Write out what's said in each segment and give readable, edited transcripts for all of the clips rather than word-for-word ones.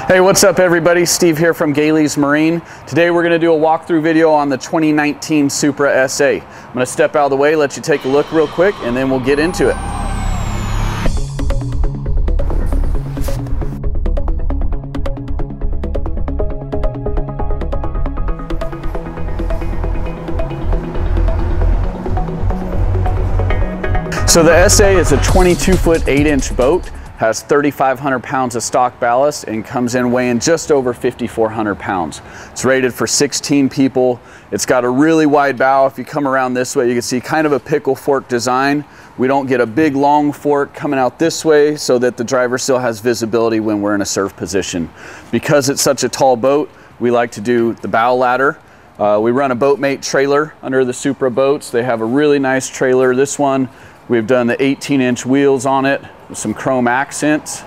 Hey, what's up everybody? Steve here from Gailey's Marine. Today we're going to do a walkthrough video on the 2019 Supra SA. I'm going to step out of the way, let you take a look real quick, and then we'll get into it. So the SA is a 22-foot 8-inch boat, has 3,500 pounds of stock ballast, and comes in weighing just over 5,400 pounds. It's rated for 16 people. It's got a really wide bow. If you come around this way, you can see kind of a pickle fork design. We don't get a big long fork coming out this way so that the driver still has visibility when we're in a surf position. Because it's such a tall boat, we like to do the bow ladder. We run a Boatmate trailer under the Supra boats. They have a really nice trailer. This one, we've done the 18-inch wheels on it with some chrome accents.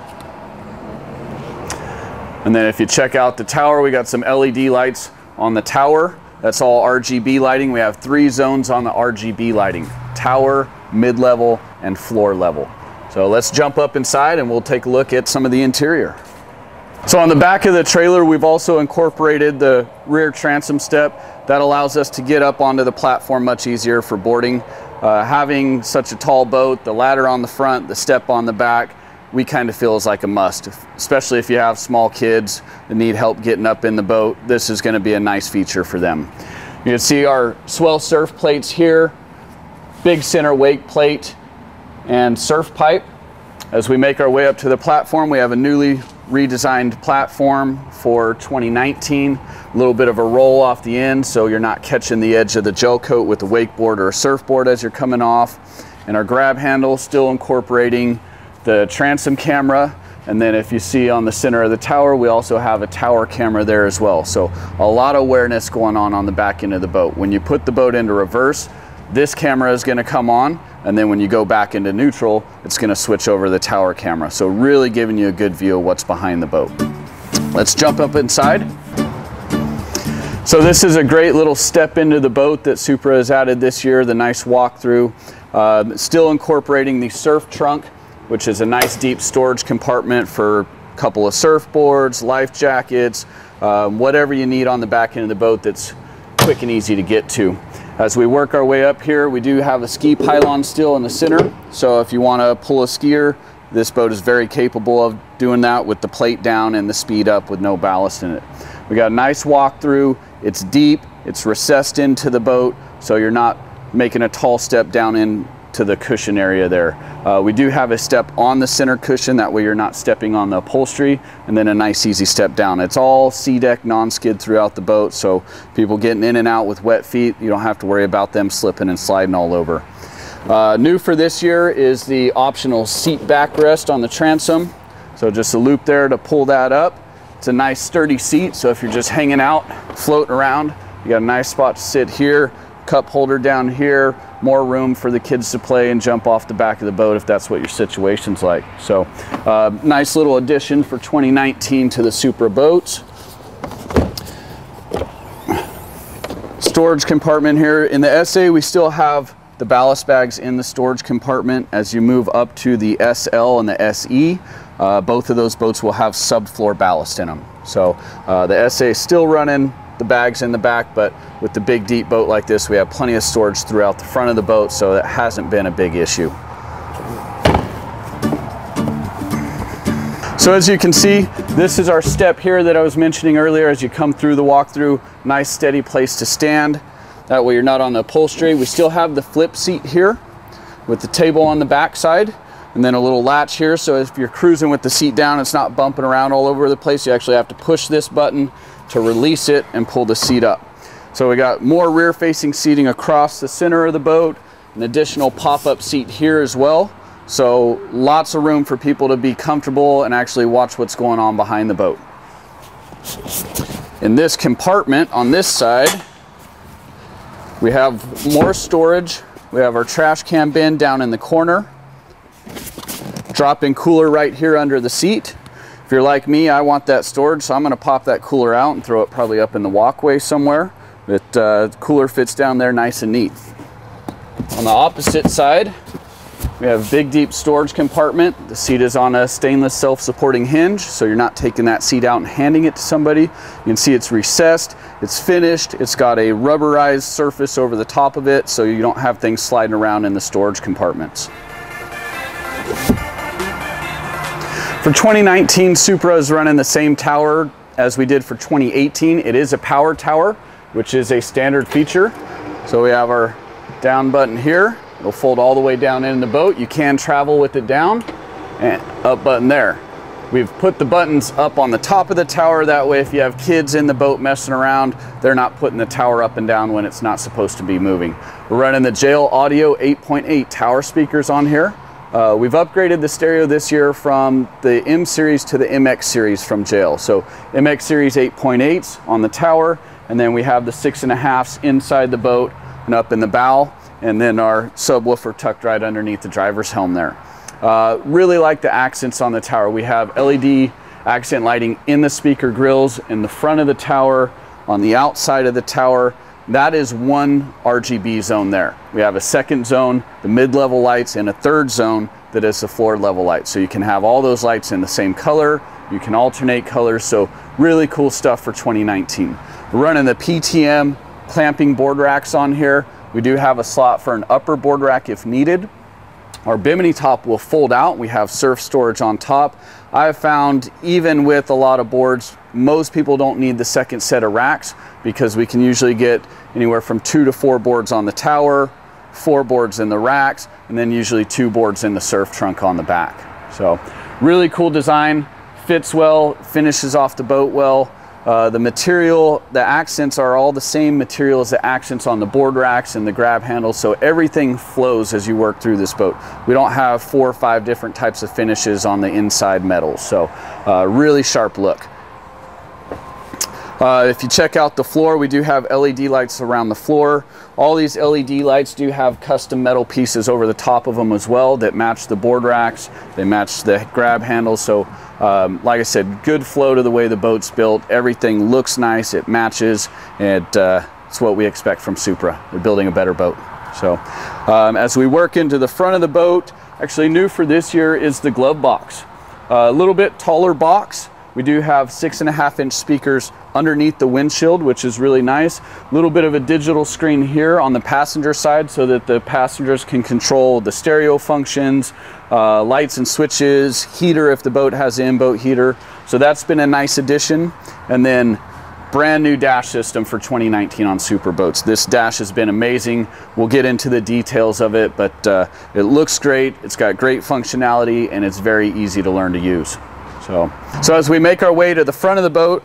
And then if you check out the tower, we got some LED lights on the tower. That's all RGB lighting. We have 3 zones on the RGB lighting: tower, mid-level, and floor level. So let's jump up inside and we'll take a look at some of the interior. So on the back of the trailer, we've also incorporated the rear transom step. That allows us to get up onto the platform much easier for boarding. Having such a tall boat, the ladder on the front, the step on the back, we kind of feel is like a must, especially if you have small kids that need help getting up in the boat. This is going to be a nice feature for them. You can see our swell surf plates here, big center wake plate, and surf pipe. As we make our way up to the platform, we have a newly redesigned platform for 2019. A little bit of a roll off the end so you're not catching the edge of the gel coat with a wakeboard or a surfboard as you're coming off. And our grab handle still incorporating the transom camera. And then if you see on the center of the tower, we also have a tower camera there as well. So a lot of awareness going on the back end of the boat. When you put the boat into reverse, this camera is going to come on, and then when you go back into neutral, it's going to switch over the tower camera. So really giving you a good view of what's behind the boat. Let's jump up inside. So this is a great little step into the boat that Supra has added this year, the nice walkthrough. Still incorporating the surf trunk, which is a nice deep storage compartment for a couple of surfboards, life jackets, whatever you need on the back end of the boat that's quick and easy to get to. As we work our way up here, we do have a ski pylon still in the center. So if you want to pull a skier, this boat is very capable of doing that with the plate down and the speed up with no ballast in it. We got a nice walkthrough. It's deep, it's recessed into the boat, so you're not making a tall step down into the cushion area there. We do have a step on the center cushion, that way you're not stepping on the upholstery, and then a nice easy step down. It's all C-deck non-skid throughout the boat, so people getting in and out with wet feet, you don't have to worry about them slipping and sliding all over. New for this year is the optional seat backrest on the transom. So just a loop there to pull that up. It's a nice sturdy seat, so if you're just hanging out, floating around, you got a nice spot to sit here, cup holder down here, more room for the kids to play and jump off the back of the boat if that's what your situation's like. So nice little addition for 2019 to the Supra boats. Storage compartment here. In the SA, we still have the ballast bags in the storage compartment. As you move up to the SL and the SE, both of those boats will have subfloor ballast in them. So the SA is still running the bags in the back, but with the big deep boat like this, we have plenty of storage throughout the front of the boat, so that hasn't been a big issue. So as you can see, this is our step here that I was mentioning earlier. As you come through the walkthrough, nice steady place to stand. That way you're not on the upholstery. We still have the flip seat here with the table on the back side, and then a little latch here, so if you're cruising with the seat down, it's not bumping around all over the place. You actually have to push this button to release it and pull the seat up. So we got more rear facing seating across the center of the boat, an additional pop-up seat here as well. So lots of room for people to be comfortable and actually watch what's going on behind the boat. In this compartment on this side, we have more storage. We have our trash can bin down in the corner. Drop-in cooler right here under the seat. If you're like me, I want that storage, so I'm going to pop that cooler out and throw it probably up in the walkway somewhere. The cooler fits down there nice and neat. On the opposite side, we have big deep storage compartment. The seat is on a stainless self-supporting hinge, so you're not taking that seat out and handing it to somebody. You can see it's recessed, it's finished, it's got a rubberized surface over the top of it, so you don't have things sliding around in the storage compartments. For 2019, Supra is running the same tower as we did for 2018. It is a power tower, which is a standard feature. So we have our down button here. It'll fold all the way down in the boat. You can travel with it down, and up button there. We've put the buttons up on the top of the tower. That way, if you have kids in the boat messing around, they're not putting the tower up and down when it's not supposed to be moving. We're running the JL Audio 8.8 tower speakers on here. We've upgraded the stereo this year from the M series to the MX series from JL. So MX series 8.8s on the tower, and then we have the 6.5s inside the boat and up in the bow, and then our subwoofer tucked right underneath the driver's helm there. Really like the accents on the tower. We have LED accent lighting in the speaker grills, in the front of the tower, on the outside of the tower. That is one RGB zone there. We have a second zone, the mid-level lights, and a third zone that is the floor level lights. So you can have all those lights in the same color. You can alternate colors. So really cool stuff for 2019. We're running the PTM clamping board racks on here. We do have a slot for an upper board rack if needed. Our bimini top will fold out. We have surf storage on top. I've found even with a lot of boards, most people don't need the second set of racks because we can usually get anywhere from 2 to 4 boards on the tower, 4 boards in the racks, and then usually 2 boards in the surf trunk on the back. So really cool design, fits well, finishes off the boat well. The material, the accents are all the same material as the accents on the board racks and the grab handles, so everything flows as you work through this boat. We don't have 4 or 5 different types of finishes on the inside metals, so really sharp look. If you check out the floor, we do have LED lights around the floor. All these LED lights do have custom metal pieces over the top of them as well that match the board racks, they match the grab handles. So like I said, good flow to the way the boat's built. Everything looks nice, it matches, and it's what we expect from Supra. We're building a better boat. So as we work into the front of the boat, actually new for this year is the glove box. A little bit taller box. We do have 6.5-inch speakers underneath the windshield, which is really nice. A little bit of a digital screen here on the passenger side so that the passengers can control the stereo functions, lights and switches, heater if the boat has an in-boat heater. So that's been a nice addition. And then brand new dash system for 2019 on Supra boats. This dash has been amazing. We'll get into the details of it, but it looks great. It's got great functionality and it's very easy to learn to use. So as we make our way to the front of the boat,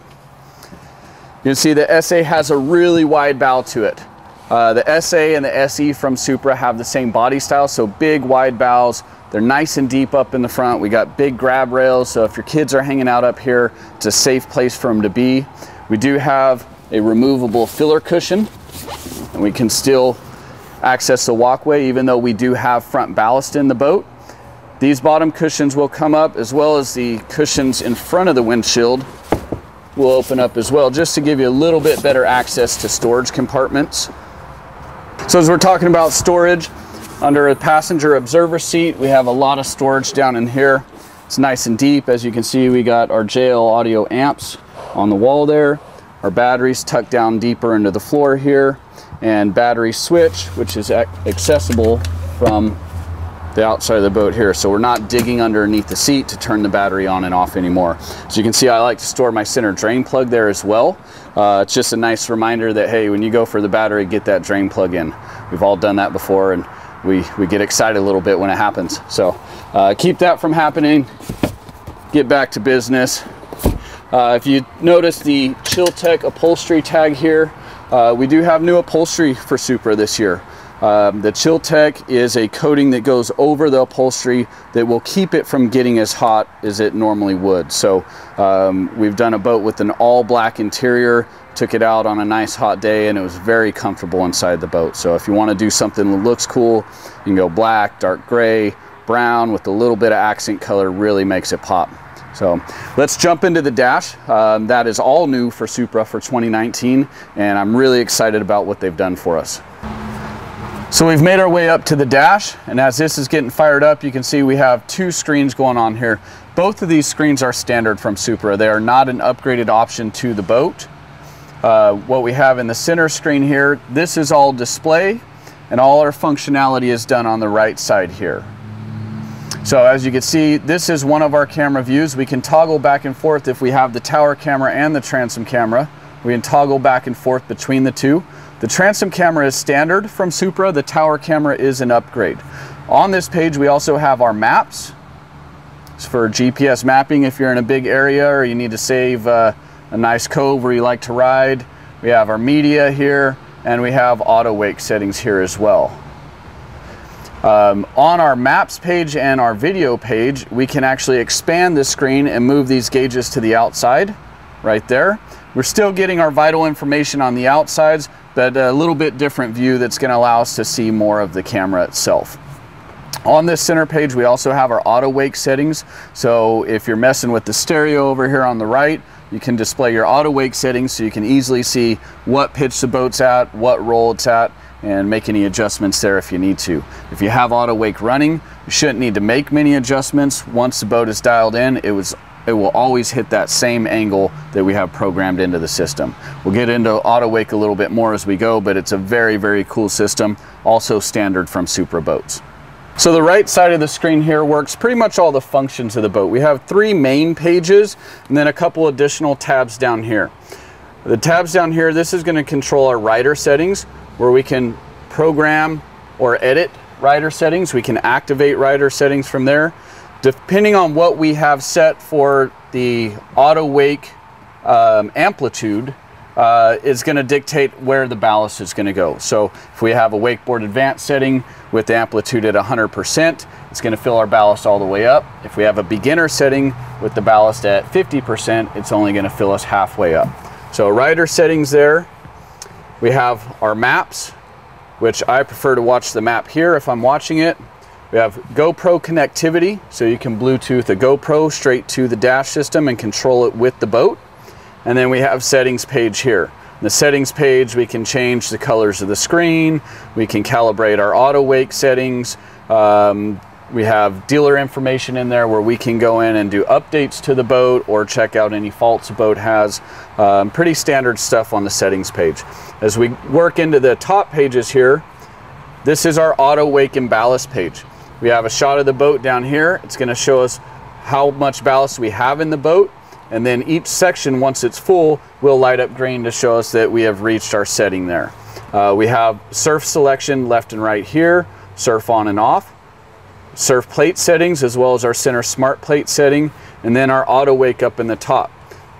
you can see the SA has a really wide bow to it. The SA and the SE from Supra have the same body style, so big wide bows. They're nice and deep up in the front. We got big grab rails, so if your kids are hanging out up here, it's a safe place for them to be. We do have a removable filler cushion, and we can still access the walkway even though we do have front ballast in the boat. These bottom cushions will come up, as well as the cushions in front of the windshield will open up as well, just to give you a little bit better access to storage compartments. So as we're talking about storage, under a passenger observer seat, we have a lot of storage down in here. It's nice and deep. As you can see, we got our JL audio amps on the wall there. Our batteries tucked down deeper into the floor here, and battery switch, which is accessible from the outside of the boat here, so we're not digging underneath the seat to turn the battery on and off anymore. So you can see I like to store my center drain plug there as well. It's just a nice reminder that, hey, when you go for the battery, get that drain plug in. We've all done that before, and we get excited a little bit when it happens. So keep that from happening. Get back to business. If you notice the ChillTech upholstery tag here, we do have new upholstery for Supra this year. The ChillTech is a coating that goes over the upholstery that will keep it from getting as hot as it normally would. So we've done a boat with an all black interior, took it out on a nice hot day, and it was very comfortable inside the boat. So if you want to do something that looks cool, you can go black, dark gray, brown with a little bit of accent color, really makes it pop. So let's jump into the dash. That is all new for Supra for 2019, and I'm really excited about what they've done for us. So we've made our way up to the dash, and as this is getting fired up, you can see we have two screens going on here. Both of these screens are standard from Supra. They are not an upgraded option to the boat. What we have in the center screen here, this is all display, and all our functionality is done on the right side here. So as you can see, this is one of our camera views. We can toggle back and forth if we have the tower camera and the transom camera. We can toggle back and forth between the two. The transom camera is standard from Supra. The tower camera is an upgrade. On this page, we also have our maps. It's for GPS mapping if you're in a big area or you need to save a nice cove where you like to ride. We have our media here, and we have auto wake settings here as well. On our maps page and our video page, we can actually expand the screen and move these gauges to the outside, right there. We're still getting our vital information on the outsides, but a little bit different view that's going to allow us to see more of the camera itself. On this center page, we also have our auto wake settings. So if you're messing with the stereo over here on the right, you can display your auto wake settings so you can easily see what pitch the boat's at, what roll it's at, and make any adjustments there if you need to. If you have auto wake running, you shouldn't need to make many adjustments. Once the boat is dialed in, it will always hit that same angle that we have programmed into the system. We'll get into auto wake a little bit more as we go, but it's a very, very cool system, also standard from Supra boats. So the right side of the screen here works pretty much all the functions of the boat. We have three main pages and then a couple additional tabs down here. The tabs down here, this is going to control our rider settings, where we can program or edit rider settings. We can activate rider settings from there. Depending on what we have set for the auto wake amplitude is going to dictate where the ballast is going to go. So if we have a wakeboard advanced setting with the amplitude at 100%, it's going to fill our ballast all the way up. If we have a beginner setting with the ballast at 50%, it's only going to fill us halfway up. So rider settings there. We have our maps, which I prefer to watch the map here if I'm watching it. We have GoPro connectivity, so you can Bluetooth a GoPro straight to the dash system and control it with the boat. And then we have settings page here. In the settings page, we can change the colors of the screen. We can calibrate our auto wake settings. We have dealer information in there where we can go in and do updates to the boat or check out any faults the boat has. Pretty standard stuff on the settings page. As we work into the top pages here, this is our auto wake and ballast page. We have a shot of the boat down here. It's going to show us how much ballast we have in the boat. And then each section, once it's full, will light up green to show us that we have reached our setting there. We have surf selection left and right here, surf on and off, surf plate settings, as well as our center smart plate setting, and then our auto wake up in the top.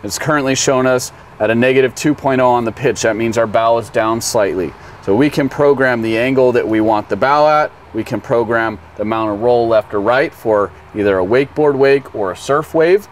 It's currently showing us at a -2.0 on the pitch. That means our bow is down slightly. So we can program the angle that we want the bow at. We can program the amount of roll left or right for either a wakeboard wake or a surf wave.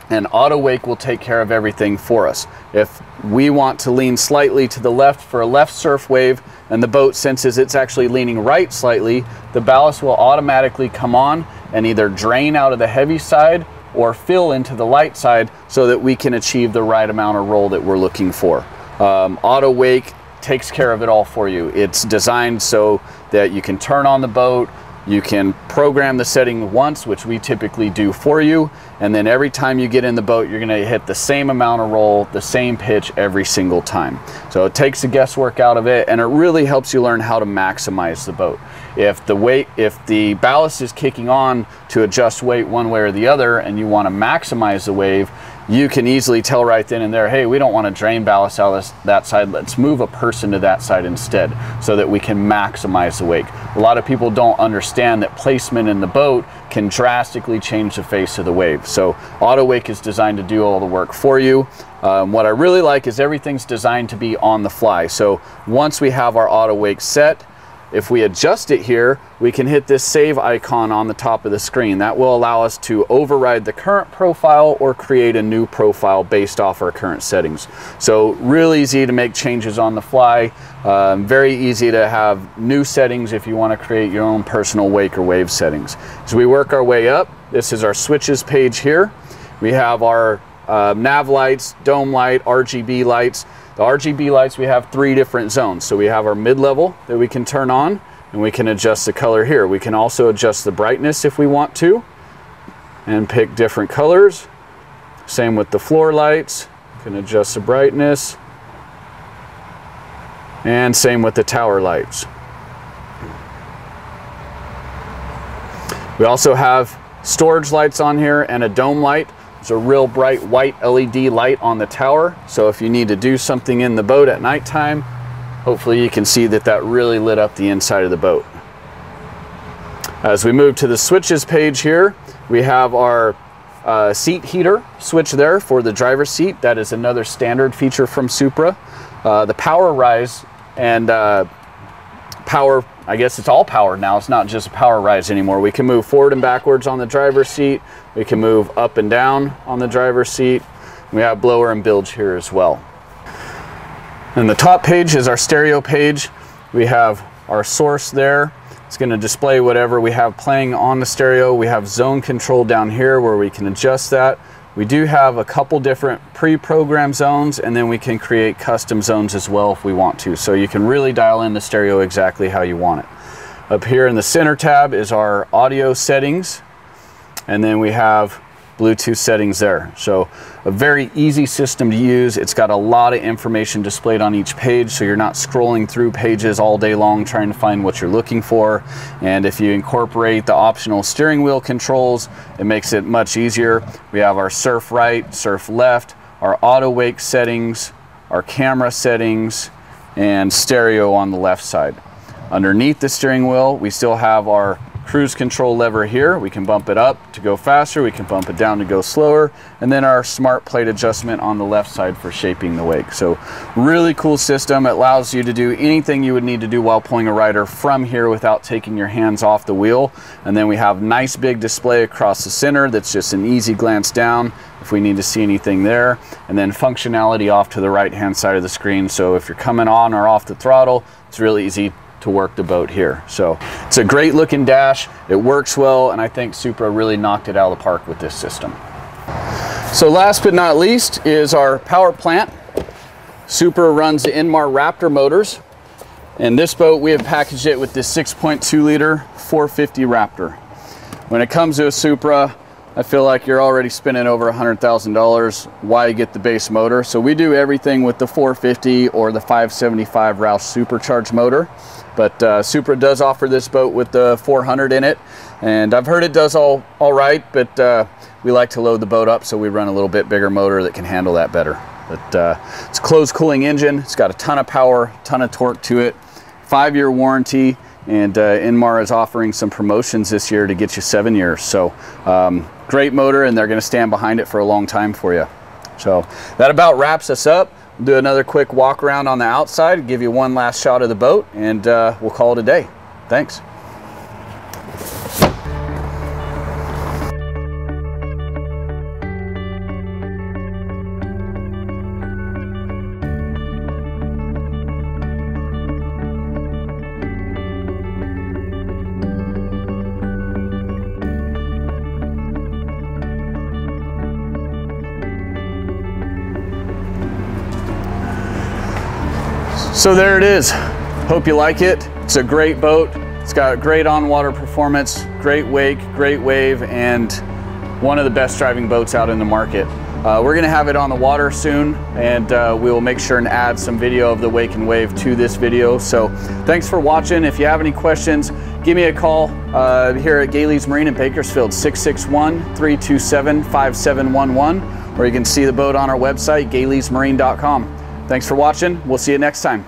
And auto wake will take care of everything for us. If we want to lean slightly to the left for a left surf wave and the boat senses it's actually leaning right slightly, the ballast will automatically come on and either drain out of the heavy side or fill into the light side so that we can achieve the right amount of roll that we're looking for. Auto wake takes care of it all for you. It's designed so that you can turn on the boat, you can program the setting once, which we typically do for you, and then every time you get in the boat, you're gonna hit the same amount of roll, the same pitch every single time. So it takes the guesswork out of it, and it really helps you learn how to maximize the boat. If the ballast is kicking on to adjust weight one way or the other, and you wanna maximize the wave, you can easily tell right then and there, hey, we don't want to drain ballast out of that side. Let's move a person to that side instead so that we can maximize the wake. A lot of people don't understand that placement in the boat can drastically change the face of the wave. So auto wake is designed to do all the work for you. What I really like is everything's designed to be on the fly. So once we have our auto wake set, if we adjust it here, we can hit this save icon on the top of the screen. That will allow us to override the current profile or create a new profile based off our current settings. So really easy to make changes on the fly. Very easy to have new settings if you want to create your own personal wake or wave settings. As we work our way up, this is our switches page here. We have our nav lights, dome light, RGB lights. The RGB lights, we have 3 different zones. So we have our mid-level that we can turn on. and we can adjust the color here. We can also adjust the brightness if we want to, and pick different colors. Same with the floor lights. You can adjust the brightness. And same with the tower lights. We also have storage lights on here and a dome light. There's a real bright white LED light on the tower. So if you need to do something in the boat at nighttime, hopefully you can see that that really lit up the inside of the boat. As we move to the switches page here, we have our seat heater switch there for the driver's seat. That is another standard feature from Supra. The power rise and power, I guess it's all power now. It's not just a power rise anymore. We can move forward and backwards on the driver's seat. We can move up and down on the driver's seat. We have blower and bilge here as well. And the top page is our stereo page. We have our source there. It's going to display whatever we have playing on the stereo. We have zone control down here where we can adjust that. We do have a couple different pre-programmed zones, and then we can create custom zones as well if we want to. So you can really dial in the stereo exactly how you want it. Up here in the center tab is our audio settings, and then we have Bluetooth settings there. So a very easy system to use. It's got a lot of information displayed on each page, so you're not scrolling through pages all day long trying to find what you're looking for. And if you incorporate the optional steering wheel controls, it makes it much easier. We have our surf right, surf left, our auto wake settings, our camera settings, and stereo on the left side. Underneath the steering wheel, we still have our cruise control lever here. We can bump it up to go faster, we can bump it down to go slower, and then our smart plate adjustment on the left side for shaping the wake. So really cool system. It allows you to do anything you would need to do while pulling a rider from here without taking your hands off the wheel. And then we have nice big display across the center that's just an easy glance down if we need to see anything there, and then functionality off to the right hand side of the screen. So if you're coming on or off the throttle, it's really easy to work the boat here. So it's a great looking dash, it works well, and I think Supra really knocked it out of the park with this system. So last but not least is our Powerplant. Supra runs the Inmar Raptor motors, and this boat we have packaged it with this 6.2 liter 450 Raptor. When it comes to a Supra, I feel like you're already spending over $100,000. Why get the base motor? So we do everything with the 450 or the 575 Roush supercharged motor. But Supra does offer this boat with the 400 in it, and I've heard it does all right, but we like to load the boat up, so we run a little bit bigger motor that can handle that better. But it's a closed cooling engine. It's got a ton of power, ton of torque to it, 5-year warranty, and Inmar is offering some promotions this year to get you 7 years. So great motor, and they're going to stand behind it for a long time for you. So that about wraps us up. We'll do another quick walk around on the outside, give you one last shot of the boat, and we'll call it a day. Thanks. So there it is. Hope you like it. It's a great boat. It's got great on-water performance, great wake, great wave, and one of the best driving boats out in the market. We're gonna have it on the water soon, and we will make sure and add some video of the wake and wave to this video. So thanks for watching. If you have any questions, give me a call here at Gailey's Marine in Bakersfield, 661-327-5711, or you can see the boat on our website, gayleysmarine.com. Thanks for watching. We'll see you next time.